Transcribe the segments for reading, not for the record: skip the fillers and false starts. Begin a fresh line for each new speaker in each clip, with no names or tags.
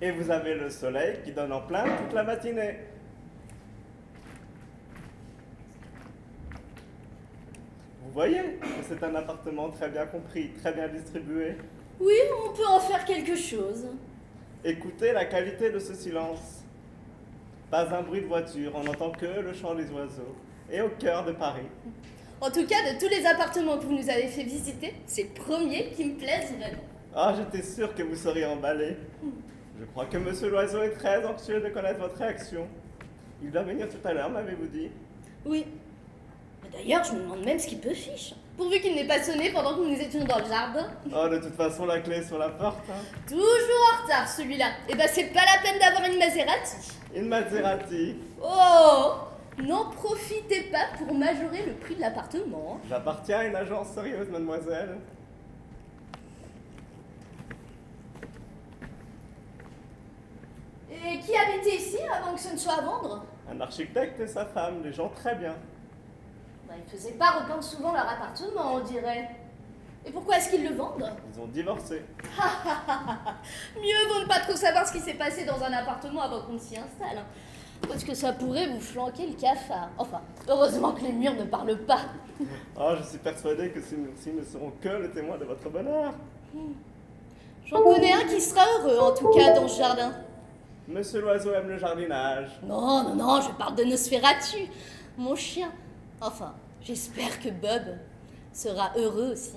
Et vous avez le soleil qui donne en plein toute la matinée. Vous voyez que c'est un appartement très bien compris, très bien distribué.
Oui, on peut en faire quelque chose.
Écoutez la qualité de ce silence. Pas un bruit de voiture, on n'entend que le chant des oiseaux. Et au cœur de Paris.
En tout cas, de tous les appartements que vous nous avez fait visiter, c'est le premier qui me plaise vraiment.
Ah, j'étais sûr que vous seriez emballé. Je crois que Monsieur Loiseau est très anxieux de connaître votre réaction. Il doit venir tout à l'heure, m'avez-vous dit?
Oui. D'ailleurs, je me demande même ce qu'il peut fiche. Pourvu qu'il n'ait pas sonné pendant que nous étions dans le jardin.
Oh, de toute façon, la clé est sur la porte. Hein.
Toujours en retard, celui-là. Eh ben, c'est pas la peine d'avoir une Maserati.
Une Maserati.
Oh! N'en profitez pas pour majorer le prix de l'appartement.
J'appartiens à une agence sérieuse, mademoiselle.
Et qui habitait ici avant que ce ne soit à vendre?
Un architecte et sa femme, des gens très bien.
Bah, ils faisaient pas repeindre souvent leur appartement, on dirait. Et pourquoi est-ce qu'ils le vendent?
Ils ont divorcé.
Mieux vaut ne pas trop savoir ce qui s'est passé dans un appartement avant qu'on s'y installe. Parce que ça pourrait vous flanquer le cafard. Enfin, heureusement que les murs ne parlent pas.
Oh, je suis persuadé que ces murs-ci ne seront que le témoin de votre bonheur.
J'en connais un qui sera heureux, en tout cas, dans ce jardin.
Monsieur Loiseau aime le jardinage.
Non, non, non, je parle de Nosferatu, mon chien. Enfin, j'espère que Bob sera heureux aussi.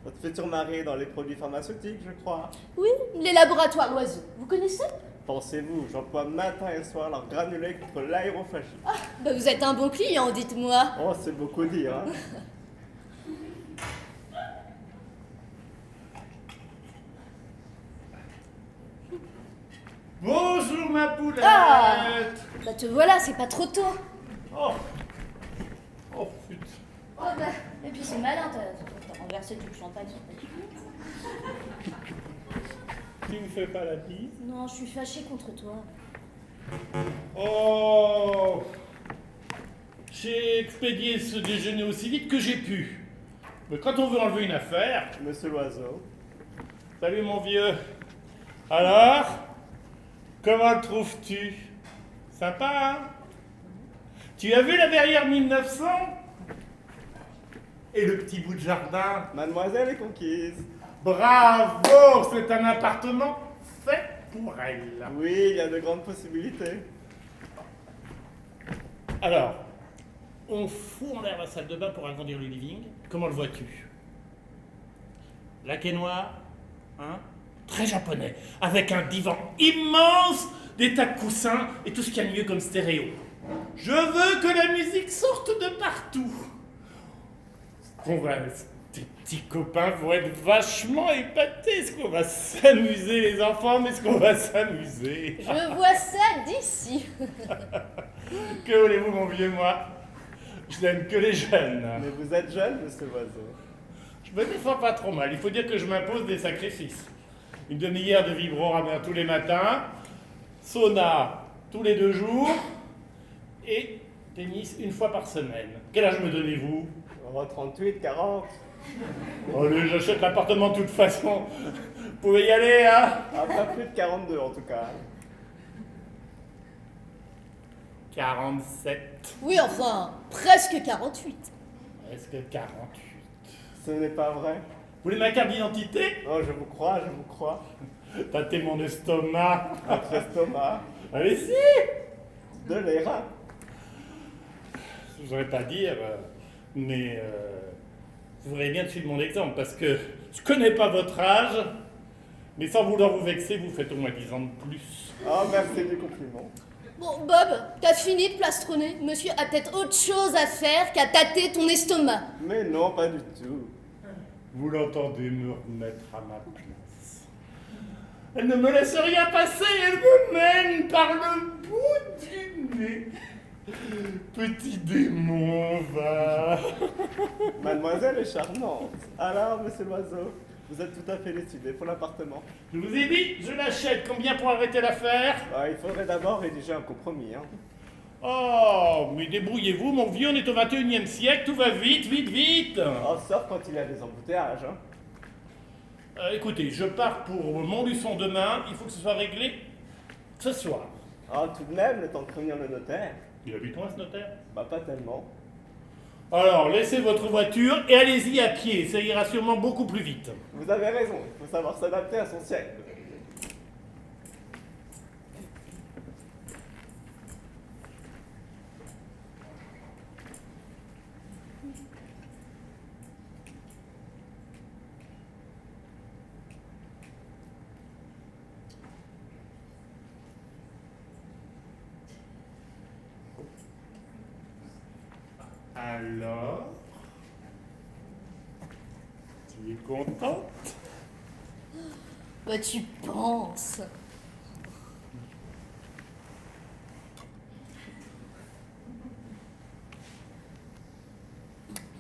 Votre futur mari est dans les produits pharmaceutiques, je crois.
Oui, les laboratoires Loiseau. Vous connaissez?
Pensez-vous, j'emploie matin et soir leurs granulés contre l'aérophagie.
Ah, bah vous êtes un bon client, dites-moi.
Oh, c'est beaucoup dire, hein.
Bonjour ma poulette.
Ah, bah te voilà, c'est pas trop tôt.
Oh, oh putain.
Oh bah, et puis c'est malin, t'as renversé du champagne sur ta culotte.
Tu me fais pas la bise?
Non, je suis fâchée contre toi.
Oh, j'ai expédié ce déjeuner aussi vite que j'ai pu. Mais quand on veut enlever une affaire...
Monsieur Loiseau.
Salut mon vieux. Alors, comment le trouves-tu? Sympa, hein? Tu as vu la verrière 1900? Et le petit bout de jardin?
Mademoiselle est conquise.
Bravo! C'est un appartement fait pour elle.
Oui, il y a de grandes possibilités.
Alors, on fout en l'air la salle de bain pour agrandir le living. Comment le vois-tu? Laquais noir, hein? Très japonais, avec un divan immense, des tas de coussins et tout ce qu'il y a de mieux comme stéréo. Je veux que la musique sorte de partout. Tes petits copains vont être vachement épatés. Est-ce qu'on va s'amuser, les enfants? Mais est-ce qu'on va s'amuser?
Je vois ça d'ici.
Que voulez-vous, mon vieux, moi? Je n'aime que les jeunes.
Mais vous êtes jeune, monsieur Loiseau.
Je me défends pas trop mal. Il faut dire que je m'impose des sacrifices. Une demi-heure de vibrorameur tous les matins, sauna tous les 2 jours et tennis une fois par semaine. Quel âge me donnez-vous?
Oh, 38, 40.
Allez, j'achète l'appartement de toute façon. Vous pouvez y aller, hein?
Ah, pas plus de 42 en tout cas.
47.
Oui, enfin, presque 48.
Presque 48.
Ce n'est pas vrai.
Vous voulez ma carte d'identité?
Oh, je vous crois, je vous crois.
Tâtez mon estomac.
Votre estomac.
Allez-y.
De l'air.
Je voudrais pas dire, mais vous verrez bien de suivre mon exemple, parce que je connais pas votre âge, mais sans vouloir vous vexer, vous faites au moins 10 ans de plus.
Oh, merci du compliment.
Bon, Bob, t'as fini de plastronner. Monsieur a peut-être autre chose à faire qu'à tâter ton estomac.
Mais non, pas du tout.
Vous l'entendez me remettre à ma place. Elle ne me laisse rien passer, elle me mène par le bout du nez. Petit démon, va.
Mademoiselle est charmante. Alors, monsieur Loiseau, vous êtes tout à fait décidé pour l'appartement.
Je vous ai dit, je l'achète. Combien pour arrêter l'affaire?
Ah, il faudrait d'abord rédiger un compromis. Hein.
Oh, mais débrouillez-vous, mon vieux, on est au 21e siècle, tout va vite, vite, vite.
Oh, sauf quand il y a des embouteillages. Hein.
Écoutez, je pars pour Montluçon demain, il faut que ce soit réglé ce soir.
Ah, tout de même, le temps de prévenir le notaire.
Il habite loin ce notaire?
Bah, pas tellement.
Alors, laissez votre voiture et allez-y à pied, ça ira sûrement beaucoup plus vite.
Vous avez raison, il faut savoir s'adapter à son siècle.
Alors, tu es contente?
Bah, tu penses.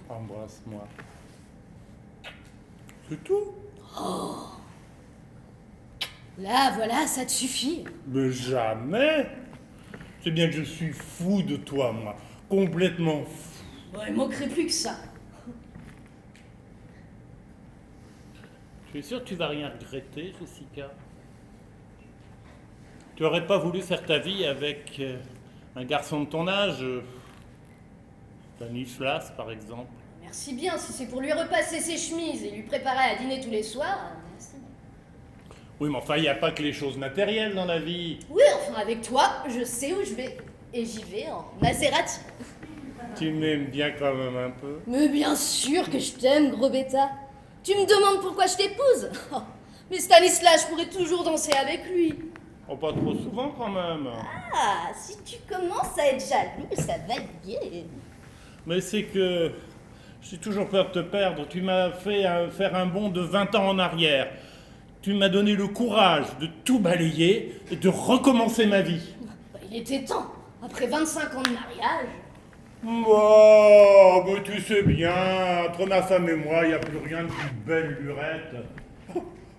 Embrasse-moi. C'est tout?
Là, voilà, ça te suffit.
Mais jamais! C'est bien que je suis fou de toi, moi. Complètement fou.
Bon, il manquerait plus que ça.
Tu es sûr que tu vas rien regretter, Jessica? Tu aurais pas voulu faire ta vie avec un garçon de ton âge, Stanislas, par exemple?
Merci bien, si c'est pour lui repasser ses chemises et lui préparer à dîner tous les soirs, merci.
Oui, mais enfin, il n'y a pas que les choses matérielles dans la vie.
Oui, enfin, avec toi, je sais où je vais. Et j'y vais en Maserati.
Tu m'aimes bien quand même un peu.
Mais bien sûr que je t'aime, gros bêta. Tu me demandes pourquoi je t'épouse? Oh, mais Stanislas, je pourrais toujours danser avec lui.
Oh, pas trop souvent quand même.
Ah, si tu commences à être jaloux, ça va être gai.
Mais c'est que j'ai toujours peur de te perdre. Tu m'as fait faire un bond de 20 ans en arrière. Tu m'as donné le courage de tout balayer et de recommencer ma vie.
Bah, il était temps. Après 25 ans de mariage.
Oh, mais tu sais bien, entre ma femme et moi, il n'y a plus rien de plus belle lurette.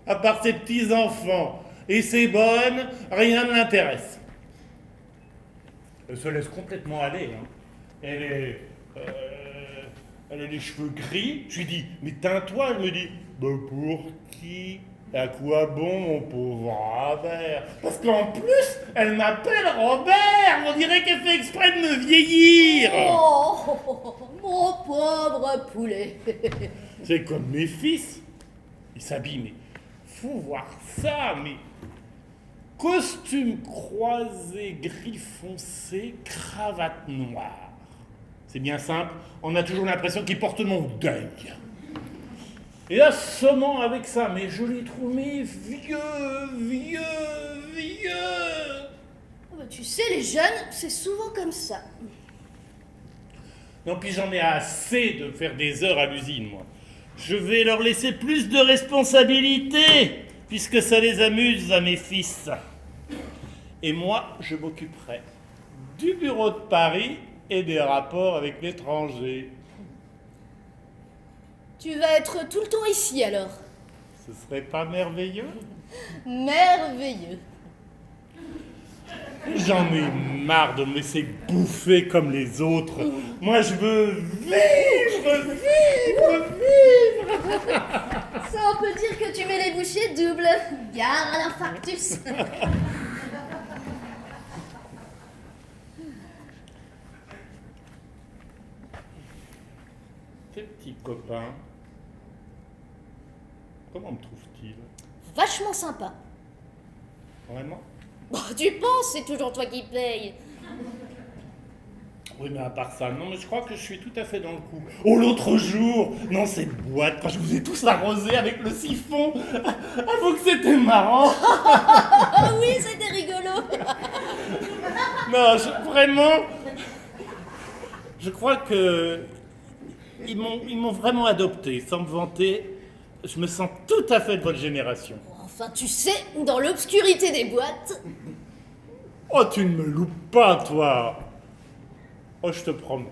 À part ses petits-enfants et ses bonnes, rien ne l'intéresse. Elle se laisse complètement aller. Hein. Elle a les cheveux gris. Je lui dis, mais teins-toi. Elle me dit, bah pour qui? À quoi bon, mon pauvre Robert? Parce qu'en plus, elle m'appelle Robert. On dirait qu'elle fait exprès de me vieillir.
Oh, mon pauvre poulet.
C'est comme mes fils. Ils s'habillent, mais faut voir ça, mais costume croisé gris foncé, cravate noire. C'est bien simple, on a toujours l'impression qu'ils portent mon deuil. Et là, seulement avec ça, mais je les trouve mais vieux.
Oh, bah, tu sais, les jeunes, c'est souvent comme ça.
Non, puis j'en ai assez de faire des heures à l'usine, moi. Je vais leur laisser plus de responsabilités, puisque ça les amuse à mes fils. Et moi, je m'occuperai du bureau de Paris et des rapports avec l'étranger.
Tu vas être tout le temps ici, alors.
Ce serait pas merveilleux?
Merveilleux.
J'en ai marre de me laisser bouffer comme les autres. Moi, je veux vivre.
Ça, on peut dire que tu mets les bouchées doubles. Gare à l'infarctus.
Tes petits copains, comment me trouvent-ils?
Vachement sympa.
Vraiment?
Bon, tu penses, c'est toujours toi qui paye.
Oui, mais à part ça, non, mais je crois que je suis tout à fait dans le coup. Oh, l'autre jour, dans cette boîte, quand je vous ai tous arrosés avec le siphon, avoue que c'était marrant.
Ah oui, c'était rigolo.
Non, vraiment, je crois que ils m'ont vraiment adopté, sans me vanter. Je me sens tout à fait de votre génération.
Enfin, tu sais, dans l'obscurité des boîtes.
Oh, tu ne me loupes pas, toi. Oh, je te promets.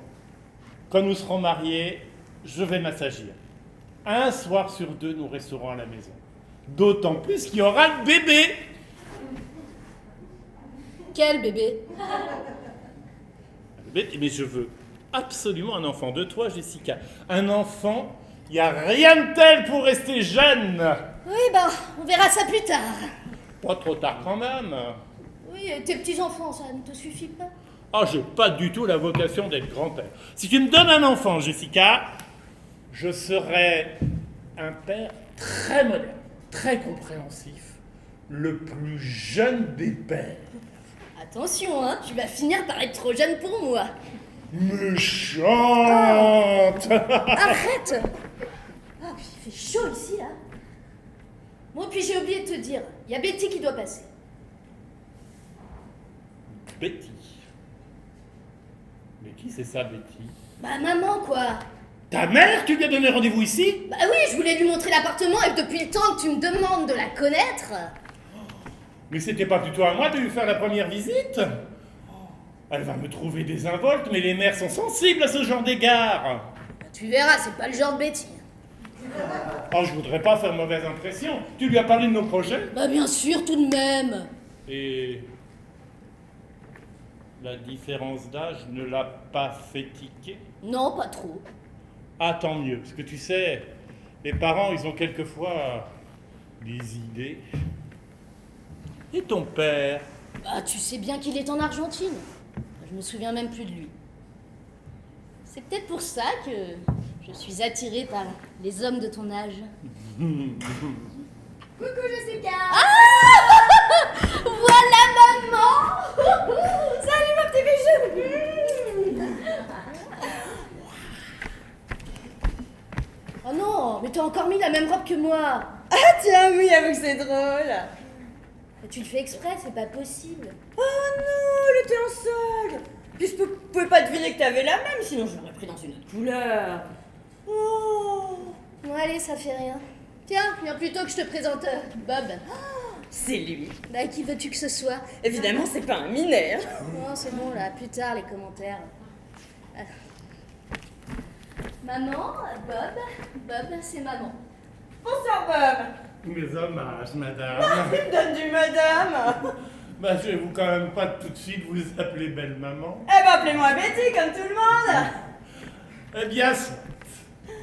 Quand nous serons mariés, je vais m'assagir. Un soir sur deux, nous resterons à la maison. D'autant plus qu'il y aura le bébé.
Quel bébé?
Mais je veux absolument un enfant de toi, Jessica. Un enfant, il n'y a rien de tel pour rester jeune.
Oui, ben, on verra ça plus tard.
Pas trop tard quand même.
Oui, et tes petits-enfants, ça ne te suffit pas?
Ah, j'ai pas du tout la vocation d'être grand-père. Si tu me donnes un enfant, Jessica, je serai un père très moderne, très compréhensif, le plus jeune des pères.
Attention, hein, tu vas finir par être trop jeune pour moi.
Méchante.
Arrête! Ah, puis il fait chaud ici, là. Bon, puis j'ai oublié de te dire, il y a Betty qui doit passer.
Betty. Mais qui c'est ça, Betty?
Bah, maman, quoi.
Ta mère, tu lui as donné rendez-vous ici?
Bah oui, je voulais lui montrer l'appartement et depuis le temps que tu me demandes de la connaître.
Mais c'était pas plutôt à moi de lui faire la première visite? Elle va me trouver désinvolte, mais les mères sont sensibles à ce genre d'égard.
Bah, tu verras, c'est pas le genre de Betty.
Oh, je voudrais pas faire mauvaise impression. Tu lui as parlé de nos projets?
Bah bien sûr, tout de même.
Et la différence d'âge ne l'a pas fait tiquer?
Non, pas trop.
Ah, tant mieux, parce que tu sais, les parents, ils ont quelquefois des idées. Et ton père?
Bah tu sais bien qu'il est en Argentine. Je me souviens même plus de lui. C'est peut-être pour ça que je suis attirée par les hommes de ton âge.
Coucou Jessica.
Voilà maman.
Salut mon petit bijou.
Oh non, mais t'as encore mis la même robe que moi.
Ah tiens, oui, avoue que c'est drôle.
Tu le fais exprès, c'est pas possible.
Oh non, elle était en solde. Puis je pouvais pas deviner que t'avais la même, sinon je l'aurais pris dans une autre couleur. Oh,
Bon allez, ça fait rien. Tiens, viens plutôt que je te présente Bob.
c'est lui.
Bah qui veux-tu que ce soit?
Évidemment, c'est pas un minet.
Non, c'est bon là, plus tard les commentaires. Maman, Bob, c'est maman.
Bonsoir Bob.
Mes hommages, madame.
Il me donne du madame.
Bah, je vais vous quand même pas tout de suite vous appeler belle maman.
Eh ben, appelez-moi Betty, comme tout le monde.
Eh bien, soit.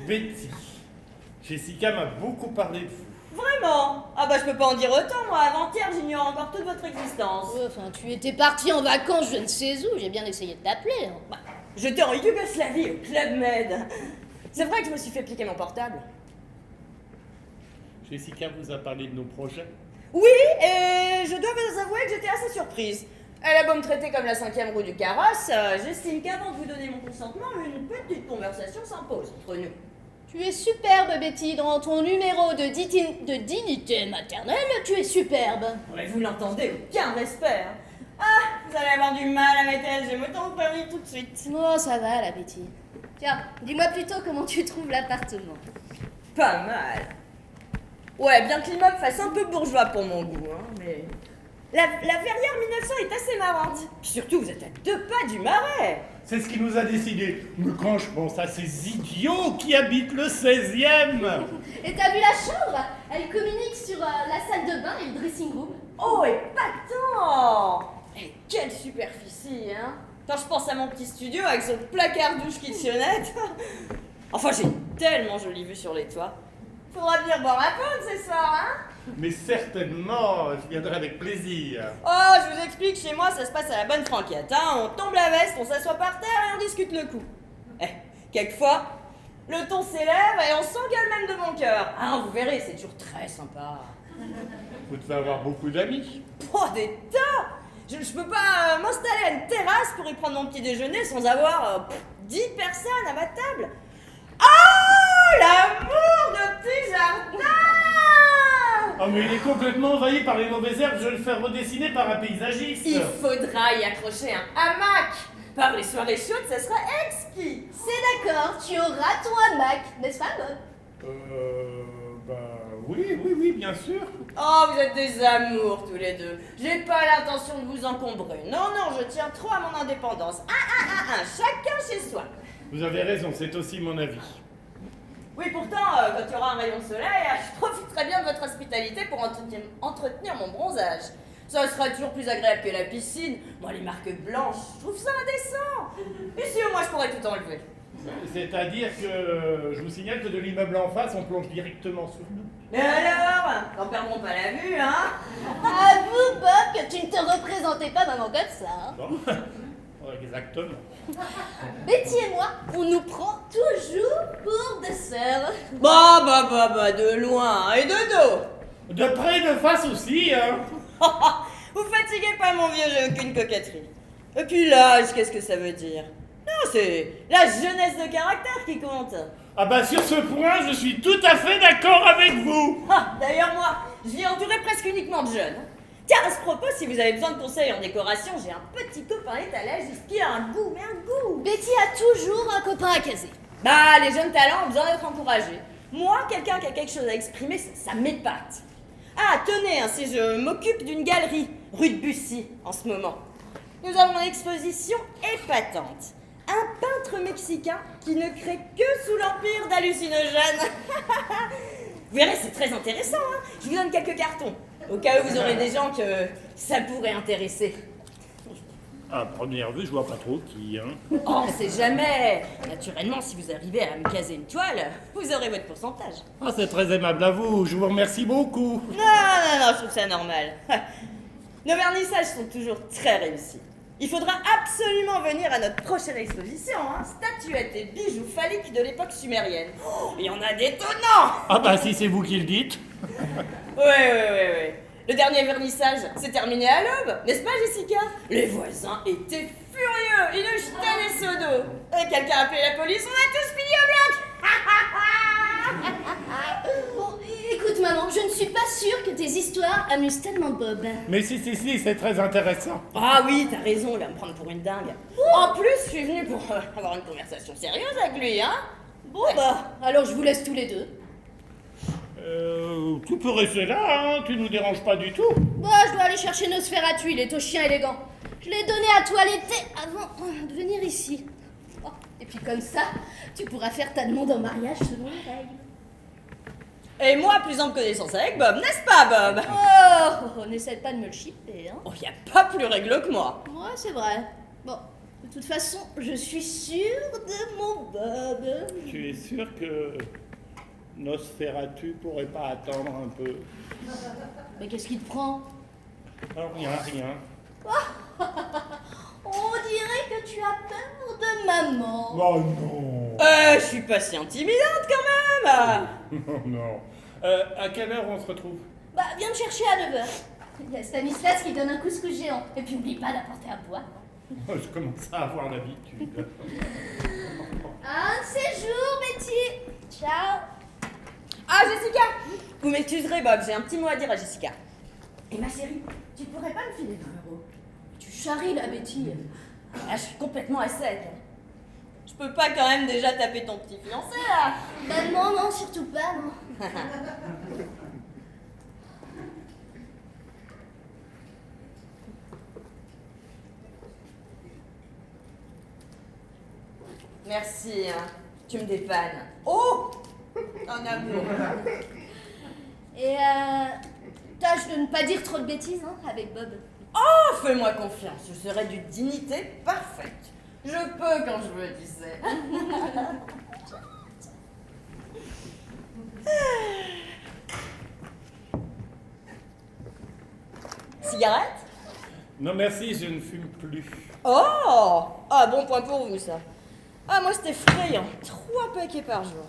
Betty. Jessica m'a beaucoup parlé de vous.
Vraiment? Ah bah je peux pas en dire autant, moi. Avant-hier, j'ignore encore toute votre existence.
Ouais, enfin, tu étais parti en vacances, je ne sais où, j'ai bien essayé de t'appeler. Hein.
Bah, j'étais en Yougoslavie, au Club Med. C'est vrai que je me suis fait piquer mon portable.
Jessica vous a parlé de nos projets.
Oui, et je dois vous avouer que j'étais assez surprise. Elle a beau me traiter comme la 5e roue du carrosse, j'estime qu'avant de vous donner mon consentement, une petite conversation s'impose entre nous.
Tu es superbe, Betty, dans ton numéro de dignité maternelle, tu es superbe.
Ouais, vous l'entendez, aucun respect. Hein. Ah, vous allez avoir du mal avec elle, je vais me t'en prévenir tout de suite.
Bon, ça va, la Betty. Tiens, dis-moi plutôt comment tu trouves l'appartement.
Pas mal. Ouais, bien que l'immeuble fasse un peu bourgeois pour mon goût, hein, mais... La verrière 1900 est assez marrante. Puis surtout, vous êtes à 2 pas du Marais.
C'est ce qui nous a décidé. Mais quand je pense à ces idiots qui habitent le 16e.
Et t'as vu la chambre? Elle communique sur la salle de bain et le dressing room.
Oh, épatant! Et quelle superficie, hein? Quand je pense à mon petit studio avec son placard douche kitchenette. Enfin, j'ai une tellement jolie vue sur les toits. Faudra venir boire un pomme ce soir, hein?
Mais certainement, je viendrai avec plaisir.
Oh, je vous explique, chez moi, ça se passe à la bonne franquette, hein? On tombe la veste, on s'assoit par terre et on discute le coup. Eh, quelquefois, le ton s'élève et on s'engueule même de mon cœur. Ah, vous verrez, c'est toujours très sympa.
Vous devez avoir beaucoup d'amis.
Oh, des tas! Je peux pas m'installer à une terrasse pour y prendre mon petit déjeuner sans avoir 10 personnes à ma table. Oh, l'amour de petit jardin!
Oh, mais il est complètement envahi par les mauvaises herbes, je vais le faire redessiner par un paysagiste.
Il faudra y accrocher un hamac. Par les soirées chaudes, ça sera exquis.
C'est d'accord, tu auras ton hamac, n'est-ce pas, Bob?
Bah oui, bien sûr.
Oh, vous êtes des amours tous les deux. J'ai pas l'intention de vous encombrer. Non, je tiens trop à mon indépendance. Chacun chez soi.
Vous avez raison, c'est aussi mon avis.
Oui, pourtant, quand il y aura un rayon de soleil, je profiterai bien de votre hospitalité pour entretenir mon bronzage. Ça sera toujours plus agréable que la piscine. Moi, les marques blanches, je trouve ça indécent. Ici, au moins, je pourrais tout enlever.
C'est-à-dire que je vous signale que de l'immeuble en face, on plonge directement sous nous.
Mais alors, n'en perdrons pas la vue, hein?
Avoue, Bob, que tu ne te représentais pas maman comme ça. Hein.
Bon. Exactement.
Betty et moi, on nous prend toujours pour des sœurs.
Bah, de loin et de dos.
De près et de face aussi, hein.
Vous fatiguez pas, mon vieux, j'ai aucune coquetterie. Et puis l'âge, qu'est-ce que ça veut dire? Non, c'est la jeunesse de caractère qui compte.
Ah bah sur ce point, je suis tout à fait d'accord avec vous.
D'ailleurs, moi, je vis entouré presque uniquement de jeunes. Tiens, à ce propos, si vous avez besoin de conseils en décoration, j'ai un petit copain étalage qui a un goût, mais un goût.
Betty a toujours un copain à caser.
Bah, les jeunes talents ont besoin d'être encouragés. Moi, quelqu'un qui a quelque chose à exprimer, ça m'épate. Ah, tenez, hein, si je m'occupe d'une galerie rue de Bussy en ce moment. Nous avons une exposition épatante. Un peintre mexicain qui ne crée que sous l'empire d'hallucinogènes. Vous verrez, c'est très intéressant. Hein. Je vous donne quelques cartons, au cas où vous aurez des gens que ça pourrait intéresser.
À première vue, je vois pas trop qui, hein.
Oh, on sait jamais. Naturellement, si vous arrivez à me caser une toile, vous aurez votre pourcentage.
Ah, c'est très aimable à vous, je vous remercie beaucoup.
Non, je trouve ça normal. Nos vernissages sont toujours très réussis. Il faudra absolument venir à notre prochaine exposition, hein. Statuettes et bijoux phalliques de l'époque sumérienne. Oh, il y en a d'étonnants.
Ah bah si c'est vous qui le dites.
Ouais. Le dernier vernissage s'est terminé à l'aube, n'est-ce pas, Jessica? Les voisins étaient furieux, ils nous jetaient les seaux d'eau. Et quelqu'un a appelé la police, on a tous fini au bloc.
Bon, écoute maman, je ne suis pas sûre que tes histoires amusent tellement Bob.
Mais si, c'est très intéressant.
Ah oui, t'as raison, il va me prendre pour une dingue. En plus, je suis venue pour avoir une conversation sérieuse avec lui, hein.
Bon bah, alors je vous laisse tous les deux.
Tu peux rester là, hein, tu nous déranges pas du tout.
Bah, je dois aller chercher Nosferatu, il est au chien élégant. Je l'ai donné à toiletter avant de venir ici. Oh, et puis comme ça, tu pourras faire ta demande en mariage selon les règles.
Et moi, plus en connaissance avec Bob, n'est-ce pas, Bob?
Oh, n'essaie pas de me le chipper, hein.
Oh, y a pas plus réglo que moi.
Ouais, c'est vrai. Bon, de toute façon, je suis sûre de mon Bob.
Tu es sûr que Nosferatu pourrait pas attendre un peu?
Mais qu'est-ce qui te prend?
Oh, rien.
On dirait que tu as peur de maman.
Oh non.
Je suis pas si intimidante quand même.
Non. À quelle heure on se retrouve?
Bah, viens me chercher à 9h. Il y a Stanislas qui donne un couscous géant. Et puis n'oublie pas d'apporter à boire.
Je commence à avoir l'habitude.
Un de ces jours, Betty. Ciao.
Ah, Jessica! Vous m'excuserez, Bob, j'ai un petit mot à dire à Jessica. Et ma chérie, tu pourrais pas me filer 20 €?
Tu charries la Betty.
Ah, je suis complètement à sec. Je peux pas quand même déjà taper ton petit fiancé, là?
Bah non, surtout pas, non.
Merci, hein. Tu me dépannes. Oh! Un amour.
Et tâche de ne pas dire trop de bêtises, hein, avec Bob.
Oh, fais-moi confiance, je serai d'une dignité parfaite. Je peux quand je veux, tu sais. Cigarette?
Non merci, je ne fume plus.
Oh! Ah, bon point pour vous, ça. Ah, moi, c'était effrayant. 3 paquets par jour.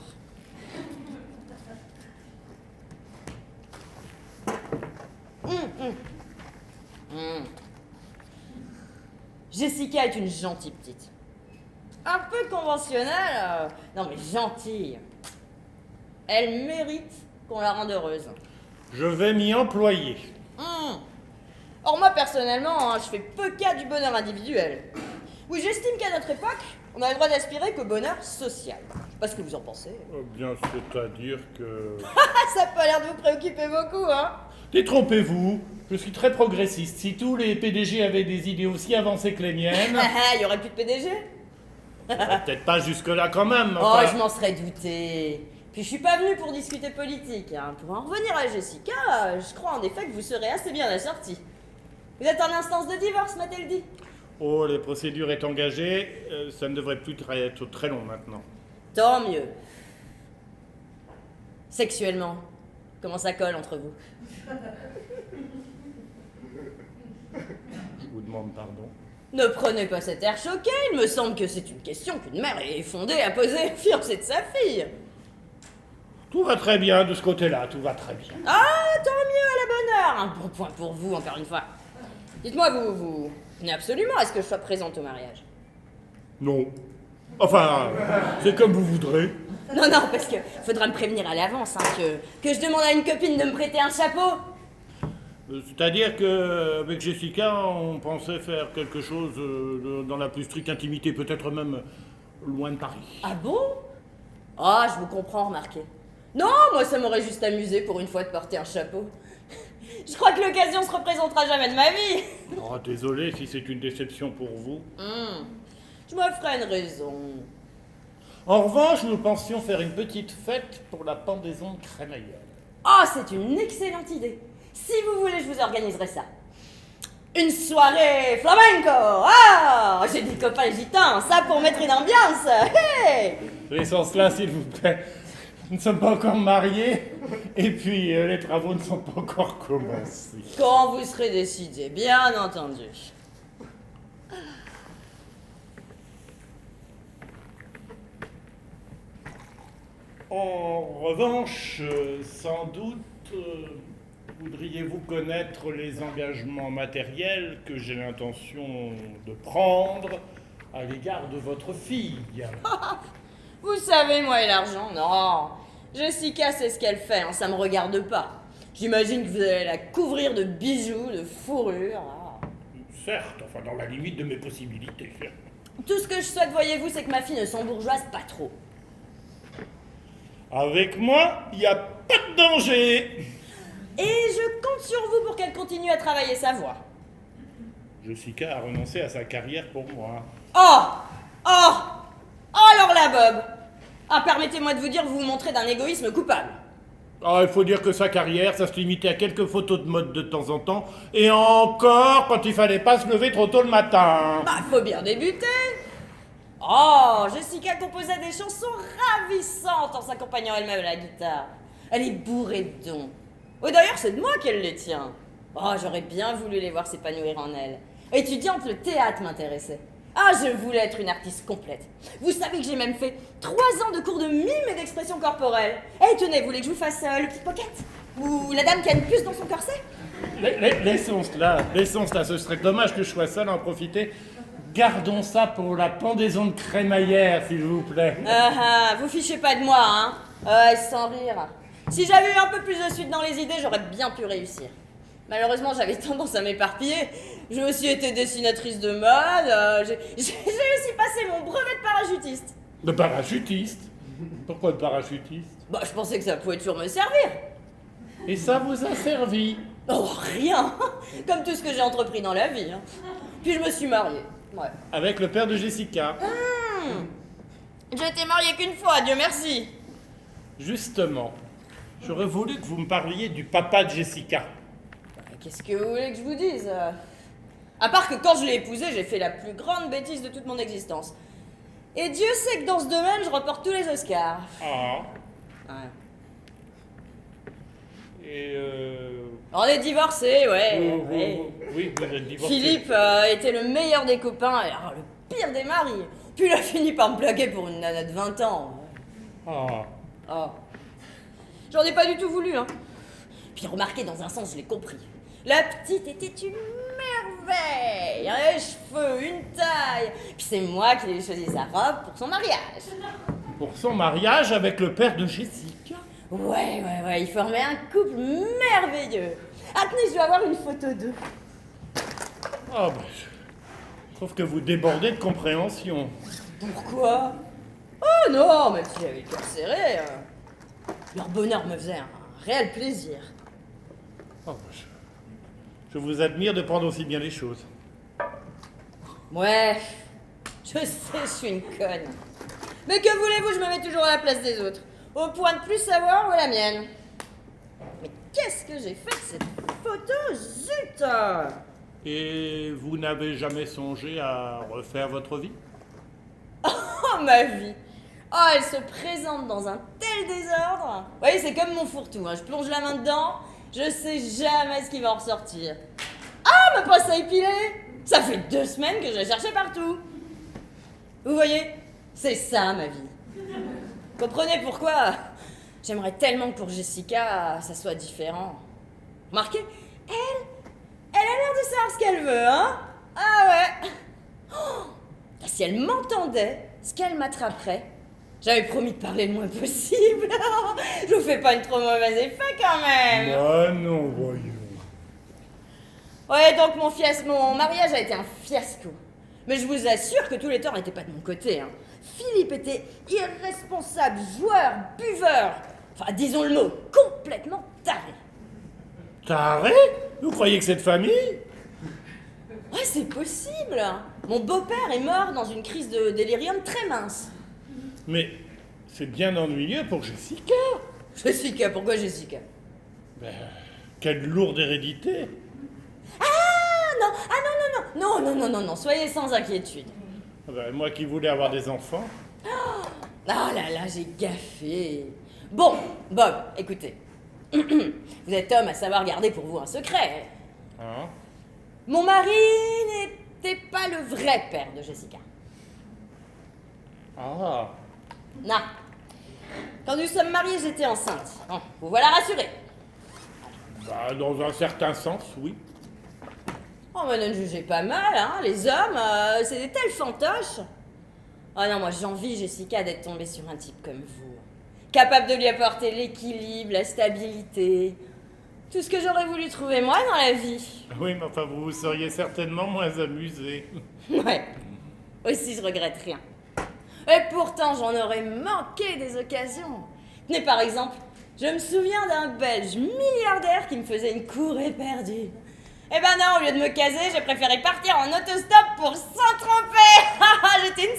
Jessica est une gentille petite. Un peu conventionnelle, non mais gentille. Elle mérite qu'on la rende heureuse.
Je vais m'y employer.
Or moi personnellement, je fais peu cas du bonheur individuel. Oui, j'estime qu'à notre époque, on a le droit d'aspirer qu'au bonheur social. Je sais pas ce que vous en pensez.
Bien, c'est-à-dire que...
Ça a pas l'air de vous préoccuper beaucoup, hein?
Détrompez-vous, je suis très progressiste. Si tous les PDG avaient des idées aussi avancées que les miennes...
Il y aurait plus de PDG?
Peut-être pas jusque-là quand même.
Oh,
enfin.
je m'en serais douté. Puis je suis pas venue pour discuter politique, hein. Pour en revenir à Jessica, je crois en effet que vous serez assez bien assortie. Vous êtes en instance de divorce, m'a-t-elle dit?
Oh, les procédures est engagée, ça ne devrait plus être très long maintenant.
Tant mieux. Sexuellement, comment ça colle entre vous?
Je vous demande pardon.
Ne prenez pas cet air choqué, il me semble que c'est une question qu'une mère est fondée à poser au fiancé de sa fille.
Tout va très bien de ce côté-là, tout va très bien.
Ah, tant mieux à la bonne heure. Un bon point pour vous, encore une fois. Dites-moi, vous tenez absolument à ce que je sois présente au mariage?
Non. Enfin, c'est comme vous voudrez.
Non, parce que faudra me prévenir à l'avance, hein, que je demande à une copine de me prêter un chapeau.
C'est-à-dire qu'avec Jessica, on pensait faire quelque chose dans la plus stricte intimité, peut-être même loin de Paris.
Ah bon? Ah, je vous comprends, remarquez. Non, moi ça m'aurait juste amusé pour une fois de porter un chapeau. Je crois que l'occasion se représentera jamais de ma vie.
Oh, désolé si c'est une déception pour vous.
Je me ferai une raison.
En revanche, nous pensions faire une petite fête pour la pendaison de crémaillère.
Oh, c'est une excellente idée. Si vous voulez, je vous organiserai ça. Une soirée flamenco. Ah, j'ai des copains gitans, ça pour mettre une ambiance. Hey,
Laissons cela, s'il vous plaît. Nous ne sommes pas encore mariés, et puis les travaux ne sont pas encore commencés.
quand vous serez décidé, bien entendu.
En revanche, sans doute, voudriez-vous connaître les engagements matériels que j'ai l'intention de prendre à l'égard de votre fille.
Vous savez, moi et l'argent, non. Jessica sait ce qu'elle fait, hein, ça me regarde pas. J'imagine que vous allez la couvrir de bijoux, de fourrure. Ah.
Certes, enfin dans la limite de mes possibilités.
Tout ce que je souhaite, voyez-vous, c'est que ma fille ne s'embourgeoise pas trop.
Avec moi, il n'y a pas de danger.
Et je compte sur vous pour qu'elle continue à travailler sa voix.
Jessica a renoncé à sa carrière pour moi.
Oh, alors là, Bob. Ah, permettez-moi de vous dire, vous vous montrez d'un égoïsme coupable.
Ah, il faut dire que sa carrière, ça se limitait à quelques photos de mode de temps en temps, et encore quand il fallait pas se lever trop tôt le matin.
Bah, faut bien débuter. Oh, Jessica composait des chansons ravissantes en s'accompagnant elle-même à la guitare. Elle est bourrée de dons. Oh, d'ailleurs, c'est de moi qu'elle les tient. Oh, j'aurais bien voulu les voir s'épanouir en elle. Étudiante, le théâtre m'intéressait. Ah, je voulais être une artiste complète. Vous savez que j'ai même fait 3 ans de cours de mime et d'expression corporelle. Eh, tenez, vous voulez que je vous fasse le pickpocket? Ou la dame qui a une puce dans son corset?
Laissons cela, ce serait dommage que je sois seul à en profiter. Gardons ça pour la pendaison de crémaillère, s'il vous plaît.
Vous fichez pas de moi, hein? Sans rire. Si j'avais eu un peu plus de suite dans les idées, j'aurais bien pu réussir. Malheureusement, j'avais tendance à m'éparpiller. J'ai aussi été dessinatrice de mode, j'ai aussi passé mon brevet de parachutiste.
De parachutiste? Pourquoi de parachutiste?
Bah, je pensais que ça pouvait toujours me servir.
Et ça vous a servi?
Oh, rien. Comme tout ce que j'ai entrepris dans la vie. Hein. Puis je me suis mariée. Ouais.
Avec le père de Jessica.
J'ai été mariée qu'une fois, Dieu merci.
Justement, j'aurais voulu que vous me parliez du papa de Jessica.
Qu'est-ce que vous voulez que je vous dise? À part que quand je l'ai épousée, j'ai fait la plus grande bêtise de toute mon existence. Et Dieu sait que dans ce domaine, je remporte tous les Oscars.
Ah.
Ouais.
Et
On est divorcés, ouais. Ouais.
Oui, vous êtes divorcé.
Philippe était le meilleur des copains et le pire des maris. Puis il a fini par me plaquer pour une nana de 20 ans.
Ah.
Oh. J'en ai pas du tout voulu, hein. Puis remarquez, dans un sens, je l'ai compris. La petite était une merveille. Un cheveux, une taille. Puis c'est moi qui lui ai choisi sa robe pour son mariage.
Pour son mariage avec le père de Jessica.
Ouais, ils formaient un couple merveilleux. Ah, tenez, je dois avoir une photo d'eux.
Ah bah, je trouve que vous débordez de compréhension.
Pourquoi? Oh non, même si j'avais le cœur serré, leur bonheur me faisait un réel plaisir.
Oh, bah, je vous admire de prendre aussi bien les choses.
Ouais, je sais, je suis une conne. Mais que voulez-vous, je me mets toujours à la place des autres. Au point de plus savoir où est la mienne. Mais qu'est-ce que j'ai fait de cette photo, zut!
Et vous n'avez jamais songé à refaire votre vie?
Oh, ma vie. Oh, elle se présente dans un tel désordre. Vous voyez, c'est comme mon fourre-tout, hein. Je plonge la main dedans, je sais jamais ce qui va en ressortir. Ah, ma pince à épiler! Ça fait 2 semaines que je l'ai cherché partout. Vous voyez, c'est ça ma vie. Comprenez pourquoi j'aimerais tellement que pour Jessica, ça soit différent. Remarquez, elle a l'air de savoir ce qu'elle veut, hein? Ah ouais. Oh, si elle m'entendait, ce qu'elle m'attraperait, j'avais promis de parler le moins possible. Je vous fais pas une trop mauvaise effet quand même.
Bah non, voyons.
Ouais, donc mon mariage a été un fiasco. Mais je vous assure que tous les torts n'étaient pas de mon côté, hein. Philippe était irresponsable, joueur, buveur. Enfin, disons le mot, complètement taré.
Taré? Vous croyez que cette famille?
Ouais, c'est possible. Mon beau-père est mort dans une crise de délirium très mince.
Mais c'est bien ennuyeux pour Jessica.
Jessica, pourquoi Jessica?
Ben, quelle lourde hérédité.
Non, soyez sans inquiétude.
Ben, moi qui voulais avoir des enfants.
Oh là là, j'ai gaffé. Bon, Bob, écoutez. Vous êtes homme à savoir garder pour vous un secret.
Hein?
Mon mari n'était pas le vrai père de Jessica.
Ah.
Non. Quand nous sommes mariés, j'étais enceinte. Bon, vous voilà rassuré.
Bah, dans un certain sens, oui.
Oh, mais ne jugez pas mal, hein. Les hommes, c'est des tels fantoches. Oh non, moi j'envie Jessica d'être tombée sur un type comme vous. Capable de lui apporter l'équilibre, la stabilité. Tout ce que j'aurais voulu trouver moi dans la vie.
Oui, mais enfin, vous seriez certainement moins amusé.
Ouais. Aussi, je regrette rien. Et pourtant, j'en aurais manqué des occasions. Tenez, par exemple, je me souviens d'un Belge milliardaire qui me faisait une cour éperdue. Eh ben non, au lieu de me caser, j'ai préféré partir en autostop pour Saint-Tropez. J'étais une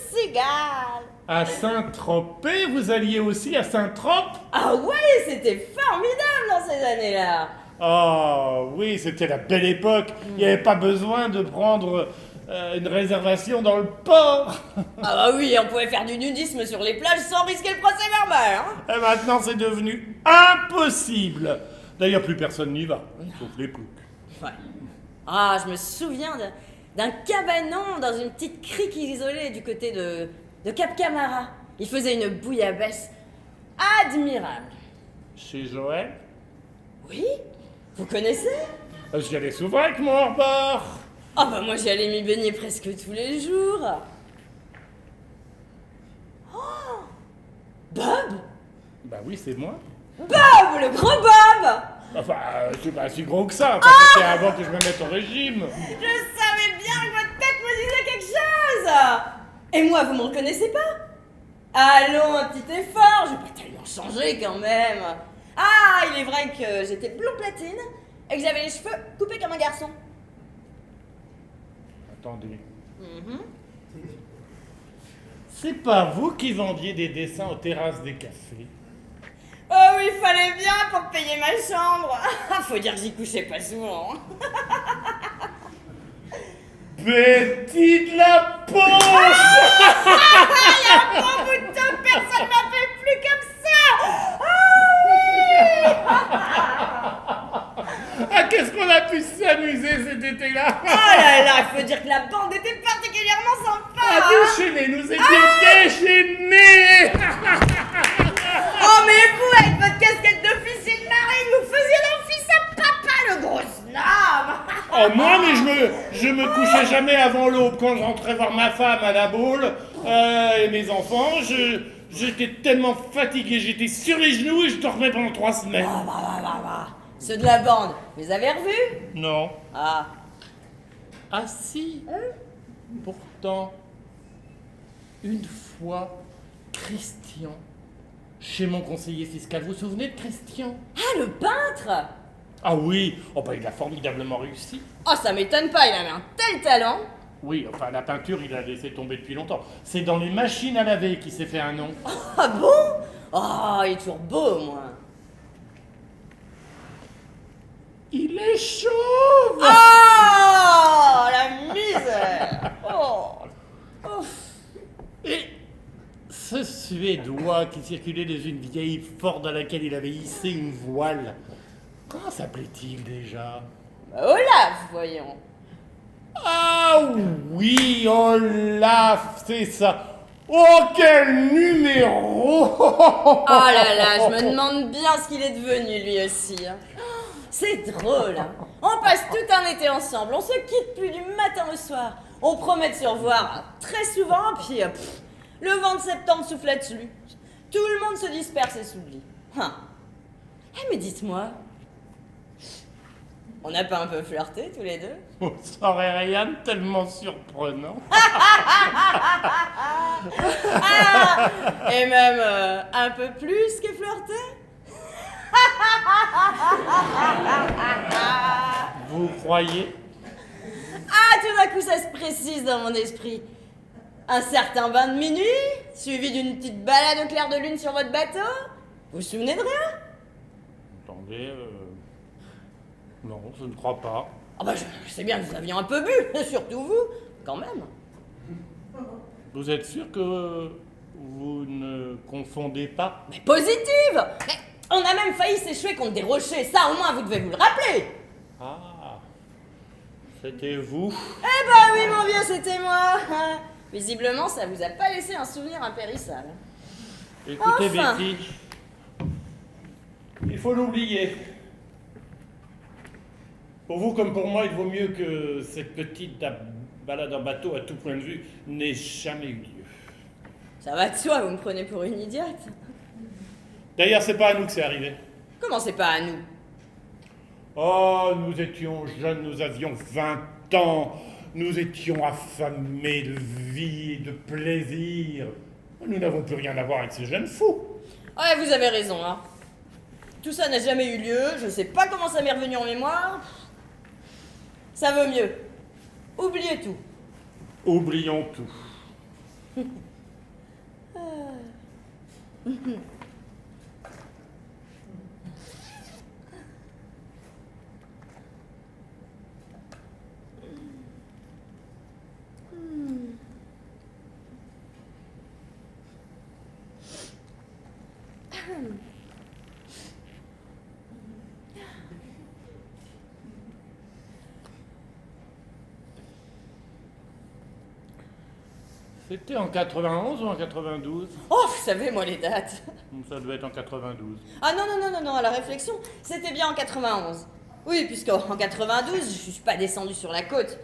cigale.
À Saint-Tropez, vous alliez aussi à Saint-Trope?
Ah ouais, c'était formidable dans ces années-là.
Oh, oui, c'était la belle époque. Il n'y avait pas besoin de prendre une réservation dans le port.
Ah bah oui, on pouvait faire du nudisme sur les plages sans risquer le procès verbal, hein.
Et maintenant, c'est devenu impossible. D'ailleurs, plus personne n'y va, sauf les ploucs.
Ouais. Ah, je me souviens d'un cabanon dans une petite crique isolée du côté de Cap Camara. Il faisait une bouillabaisse admirable.
Chez Joël?
Oui? Vous connaissez?
J'y allais souvent avec mon hors-bord.
Ah bah moi j'y allais m'y baigner presque tous les jours. Oh! Bob?
Bah oui, c'est moi.
Bob, le gros Bob!
Enfin, c'est pas si gros que ça. Enfin, c'était avant que je me mette au régime.
Je savais bien que votre tête me disait quelque chose! Et moi, vous me reconnaissez pas? Allons, un petit effort, j'ai pas tellement changé quand même. Ah, il est vrai que j'étais blond platine et que j'avais les cheveux coupés comme un garçon.
Attendez.
Mhm.
C'est pas vous qui vendiez des dessins aux terrasses des cafés?
Oh oui, il fallait bien pour payer ma chambre. Faut dire que j'y couchais pas souvent.
Betty de la poche.
Mon bout de temps, personne m'appelle plus comme ça.
Ah, qu'est-ce qu'on a pu s'amuser cet été-là.
Oh là là, il faut dire que la bande était particulièrement sympa.
Ah, déchaînés, nous étions déchaînés.
Oh mais vous, avec votre casquette d'officier de marine, vous faisiez l'office à papa, le gros snob.
Oh, moi, mais je me couchais jamais avant l'aube quand je rentrais voir ma femme à la boule et mes enfants. J'étais tellement fatigué, j'étais sur les genoux et je dormais pendant 3 semaines.
Bah. Ceux de la bande, vous les avez revus?
Non.
Ah.
Ah si. Pourtant, une fois, Christian, chez mon conseiller fiscal, vous vous souvenez de Christian?
Ah, le peintre?
Ah oui, oh bah il a formidablement réussi.
Oh, ça m'étonne pas, il avait un tel talent.
Oui, enfin la peinture il a laissé tomber depuis longtemps. C'est dans les machines à laver qu'il s'est fait un nom.
Ah bon? Oh, il est toujours beau, moi.
Il est chauve.
Ah
Suédois qui circulait dans une vieille Ford à laquelle il avait hissé une voile. Comment s'appelait-il déjà?
Bah, Olaf, voyons.
Ah oui, Olaf, c'est ça. Oh, quel numéro!
Oh là là, je me demande bien ce qu'il est devenu lui aussi. Hein. C'est drôle. Hein. On passe tout un été ensemble, on se quitte plus du matin au soir. On promet de se revoir très souvent, puis le vent de septembre souffle là-dessus. Tout le monde se disperse et s'oublie. Hein. Eh mais dites-moi, on n'a pas un peu flirté tous les deux?
Ça aurait rien de tellement surprenant.
Ah, et même un peu plus que flirter?
Vous croyez?
Ah, tout d'un coup, ça se précise dans mon esprit. Un certain bain de minuit, suivi d'une petite balade au clair de lune sur votre bateau? Vous vous souvenez de rien?
Attendez, non, je ne crois pas.
Ah bah, je sais bien que vous aviez un peu bu, surtout vous, quand même.
Vous êtes sûr que vous ne confondez pas?
Mais positive! Mais on a même failli s'échouer contre des rochers, ça au moins vous devez vous le rappeler!
Ah, c'était vous?
Eh bah oui, mon vieux, c'était moi! Visiblement, ça vous a pas laissé un souvenir impérissable.
Écoutez,
Enfin.
Betty, il faut l'oublier. Pour vous comme pour moi, il vaut mieux que cette petite balade en bateau à tout point de vue n'ait jamais eu lieu.
Ça va de soi, vous me prenez pour une idiote.
D'ailleurs, c'est pas à nous que c'est arrivé.
Comment c'est pas à nous?
Oh, nous étions jeunes, nous avions 20 ans, nous étions affamés de vie et de plaisir. Nous n'avons plus rien à voir avec ces jeunes fous.
Ouais, vous avez raison, hein. Tout ça n'a jamais eu lieu, je sais pas comment ça m'est revenu en mémoire. Ça vaut mieux. Oubliez tout.
Oublions tout. C'était en 91 ou en 92?
Oh, vous savez, moi, les dates.
Ça devait être en 92.
Ah non, à la réflexion, c'était bien en 91. Oui, puisqu'en 92, je suis pas descendue sur la côte.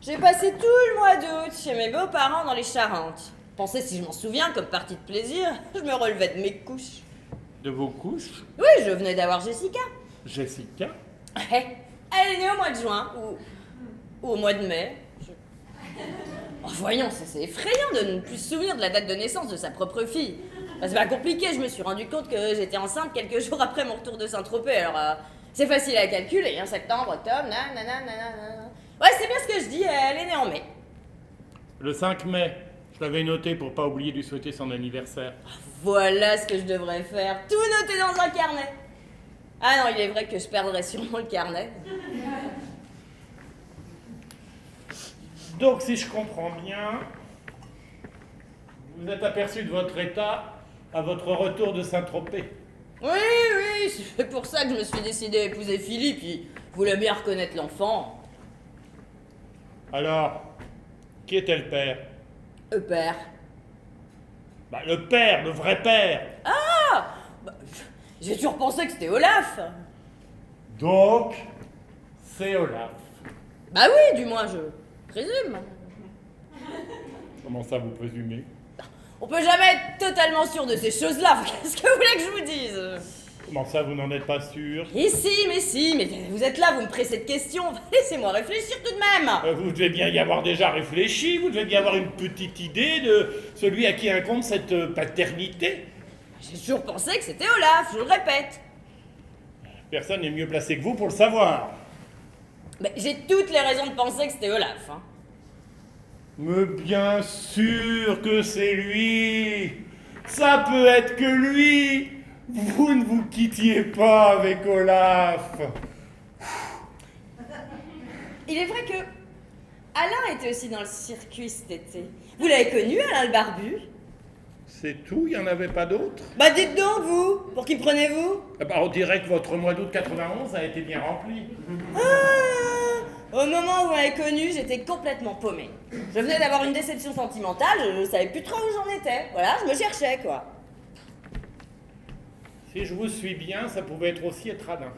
J'ai passé tout le mois d'août chez mes beaux-parents dans les Charentes. Pensez, si je m'en souviens, comme partie de plaisir, je me relevais de mes couches.
De vos couches?
Oui, je venais d'avoir Jessica.
Jessica?
Elle est née au mois de juin, ou au mois de mai. Oh, voyons, c'est effrayant de ne plus se souvenir de la date de naissance de sa propre fille. Bah, c'est pas compliqué, je me suis rendu compte que j'étais enceinte quelques jours après mon retour de Saint-Tropez, alors c'est facile à calculer, hein, septembre, octobre, nanana. Ouais, c'est bien ce que je dis, elle est née en mai.
Le 5 mai. Je l'avais noté pour pas oublier de lui souhaiter son anniversaire.
Voilà ce que je devrais faire, tout noter dans un carnet. Ah non, il est vrai que je perdrais sûrement le carnet.
Donc, si je comprends bien, vous êtes aperçu de votre état à votre retour de Saint-Tropez.
Oui, c'est pour ça que je me suis décidé à épouser Philippe, il voulait bien reconnaître l'enfant.
Alors, qui était le père?
Père.
Bah, le père, le vrai père.
J'ai toujours pensé que c'était Olaf.
Donc, c'est Olaf.
Bah oui, du moins je présume.
Comment ça, vous présumez?
On peut jamais être totalement sûr de ces choses-là. Qu'est-ce que vous voulez que je vous dise?
Comment ça, vous n'en êtes pas sûr?
Mais vous êtes là, vous me pressez de questions. Laissez-moi réfléchir tout de même.
Vous devez bien y avoir déjà réfléchi, vous devez bien avoir une petite idée de celui à qui incombe cette paternité.
J'ai toujours pensé que c'était Olaf, je le répète.
Personne n'est mieux placé que vous pour le savoir.
Mais j'ai toutes les raisons de penser que c'était Olaf. Hein.
Mais bien sûr que c'est lui. Ça peut être que lui. Vous ne vous quittiez pas avec Olaf.
Il est vrai que Alain était aussi dans le circuit cet été. Vous l'avez connu, Alain le barbu?
C'est tout, il n'y en avait pas d'autres?
Bah dites donc, vous, pour qui prenez-vous?
Ah bah, on dirait que votre mois d'août 91 a été bien rempli.
Au moment où vous m'avez connu, j'étais complètement paumée. Je venais d'avoir une déception sentimentale, je savais plus trop où j'en étais. Voilà, je me cherchais, quoi.
Si je vous suis bien, ça pouvait être aussi être radin.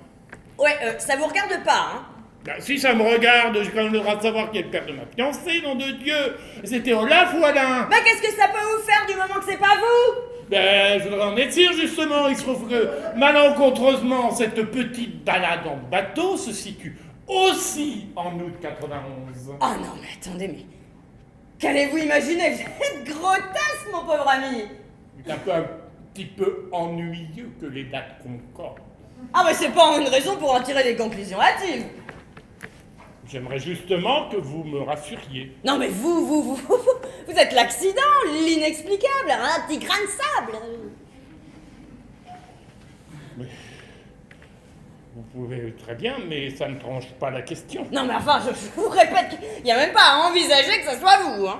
Ouais, ça vous regarde pas, hein?
Ben, si ça me regarde, j'ai quand même le droit de savoir qui est le père de ma fiancée, nom de Dieu. C'était Olaf ou Alain?
Bah qu'est-ce que ça peut vous faire du moment que c'est pas vous?
Ben, je voudrais en être sûr, justement. Il se trouve que, malencontreusement, cette petite balade en bateau se situe aussi en août 91.
Oh non, mais attendez, mais... Qu'allez-vous imaginer? Vous êtes grotesque, mon pauvre ami!
C'est un petit peu ennuyeux que les dates concordent.
Ah mais c'est pas une raison pour en tirer des conclusions hâtives!
J'aimerais justement que vous me rassuriez.
Non mais vous êtes l'accident, l'inexplicable, un petit grain de sable!
Vous pouvez très bien, mais ça ne tranche pas la question.
Non mais enfin, je vous répète qu'il n'y a même pas à envisager que ce soit vous, hein!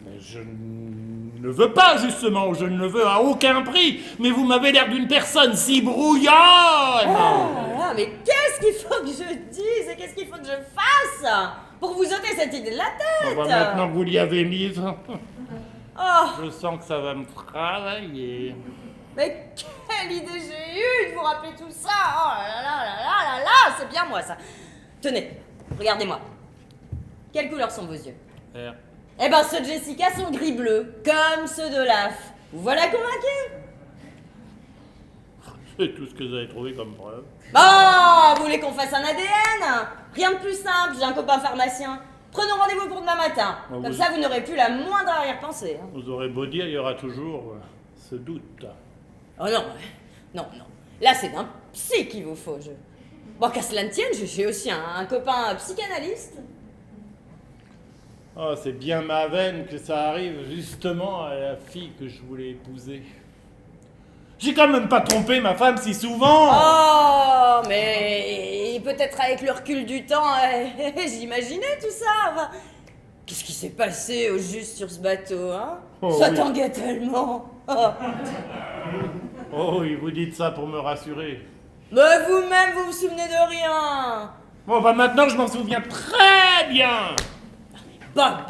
Mais je ne veux pas, justement, je ne le veux à aucun prix. Mais vous m'avez l'air d'une personne si brouillonne.
Ah, mais qu'est-ce qu'il faut que je dise et qu'est-ce qu'il faut que je fasse pour vous ôter cette idée de la tête?
Bon, bah, maintenant que vous l'y avez mise,
Oh,
je sens que ça va me travailler.
mais quelle idée j'ai eue de vous rappeler tout ça! Oh là là là là là là, c'est bien moi ça! Tenez, regardez-moi. Quelle couleur sont vos yeux?
Vert.
Eh ben ceux de Jessica sont gris-bleu, comme ceux d'Olaf. Vous voilà convaincu?
C'est tout ce que vous avez trouvé comme preuve.
Oh, vous voulez qu'on fasse un ADN? Rien de plus simple, j'ai un copain pharmacien. Prenons rendez-vous pour demain matin.
Ah,
Comme
vous-
ça, vous n'aurez plus la moindre arrière-pensée. Hein.
Vous aurez beau dire, il y aura toujours ce doute.
Oh non, non. Là, c'est d'un psy qu'il vous faut. Bon, qu'à cela ne tienne, j'ai aussi un copain psychanalyste.
Oh, c'est bien ma veine que ça arrive justement à la fille que je voulais épouser. J'ai quand même pas trompé ma femme si souvent.
Oh, mais peut-être avec le recul du temps, j'imaginais tout ça. Enfin, qu'est-ce qui s'est passé au juste sur ce bateau, hein?
Oh,
Ça
oui.
tanguait tellement. Oh.
Oh oui, vous dites ça pour me rassurer.
Mais vous-même, vous souvenez de rien.
Bon, bah maintenant je m'en souviens très bien.
Bob,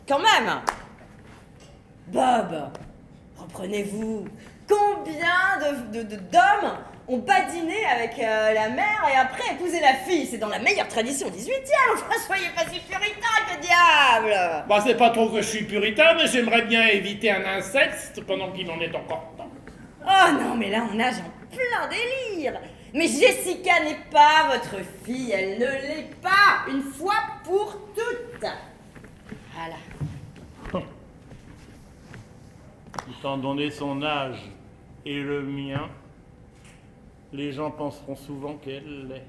quand même. Bob, reprenez-vous. Combien d'hommes ont badiné avec la mère et après épousé la fille? C'est dans la meilleure tradition 18e. Enfin, soyez pas si puritain, que diable.
Bah c'est pas trop que je suis puritain, mais j'aimerais bien éviter un inceste pendant qu'il en est encore temps.
Oh non, mais là, on nage en plein délire. Mais Jessica n'est pas votre fille, elle ne l'est pas, une fois pour toutes. Voilà.
Étant donné son âge et le mien, les gens penseront souvent qu'elle l'est.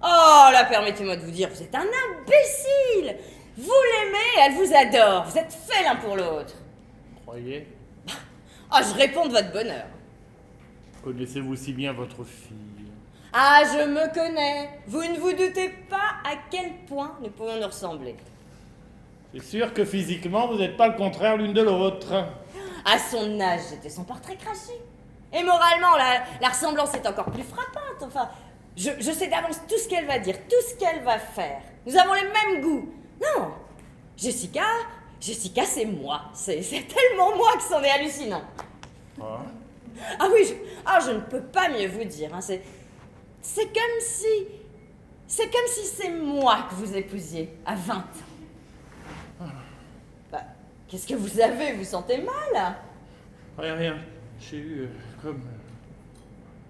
Oh là, permettez-moi de vous dire, vous êtes un imbécile. Vous l'aimez, elle vous adore, vous êtes faits l'un pour l'autre.
Croyez?
Oh, je réponds de votre bonheur.
Connaissez-vous si bien votre fille?
Ah, je me connais. Vous ne vous doutez pas à quel point nous pouvons nous ressembler.
C'est sûr que physiquement, vous n'êtes pas le contraire l'une de l'autre.
À son âge, j'étais son portrait craché. Et moralement, la ressemblance est encore plus frappante. Enfin, je sais d'avance tout ce qu'elle va dire, tout ce qu'elle va faire. Nous avons les mêmes goûts. Non, Jessica, c'est moi. C'est tellement moi que c'en est hallucinant.
Ah.
Ah oui, je ne peux pas mieux vous dire. Hein. C'est comme si c'est moi que vous épousiez à 20 ans. Bah, qu'est-ce que vous avez? Vous sentez mal?
Rien. J'ai eu comme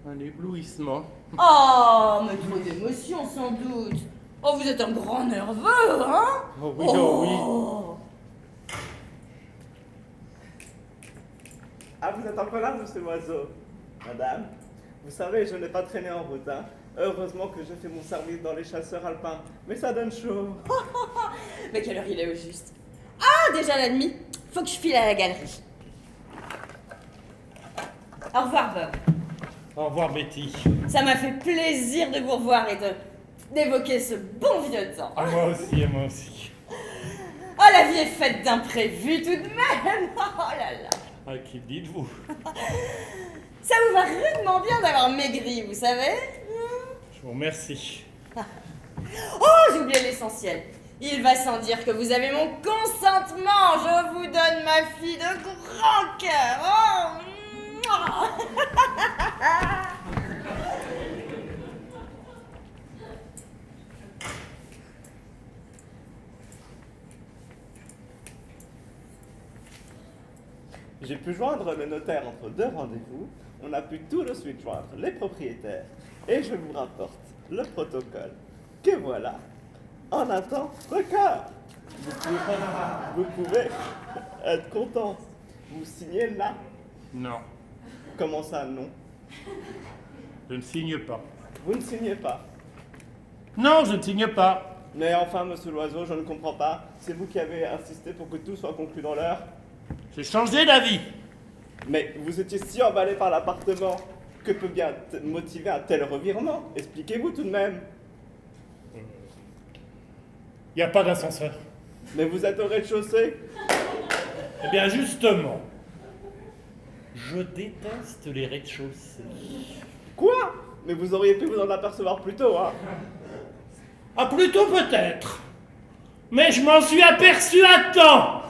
un éblouissement.
Oh, mais trop d'émotions sans doute. Oh, vous êtes un grand nerveux, hein?
Oh oui, oh oui.
Ah, vous êtes encore là, monsieur Loiseau? Madame, vous savez, je n'ai pas traîné en route, hein. Heureusement que je fais mon service dans les chasseurs alpins, mais ça donne chaud.
Mais quelle heure il est au juste? Ah, déjà la demi. Faut que je file à la galerie. Au revoir, Bob.
Au revoir, Betty.
Ça m'a fait plaisir de vous revoir et d'évoquer ce bon vieux temps.
À moi aussi, à moi aussi.
Ah, la vie est faite d'imprévus tout de même. Oh là là.
À qui dites-vous?
Ça vous va rudement bien d'avoir maigri, vous savez?
Je vous remercie.
Oh, j'ai oublié l'essentiel. Il va sans dire que vous avez mon consentement. Je vous donne ma fille de grand cœur. Oh, mouah.
J'ai pu joindre le notaire entre deux rendez-vous. On a pu tout de suite joindre les propriétaires. Et je vous rapporte le protocole. Que voilà. En un temps record. Vous pouvez être content. Vous signez là.
Non,
Comment ça, non?
je ne signe pas.
Vous ne signez pas.
Non, je ne signe pas.
Mais enfin, monsieur Loiseau, je ne comprends pas. C'est vous qui avez insisté pour que tout soit conclu dans l'heure.
J'ai changé d'avis.
Mais vous étiez si emballé par l'appartement. Que peut bien motiver un tel revirement? Expliquez-vous tout de même.
Il n'y a pas d'ascenseur.
Mais vous êtes au rez-de-chaussée.
Eh bien, justement, je déteste les rez-de-chaussée.
Quoi? Mais vous auriez pu vous en apercevoir plus tôt, hein?
Ah, plutôt peut-être. Mais je m'en suis aperçu à temps.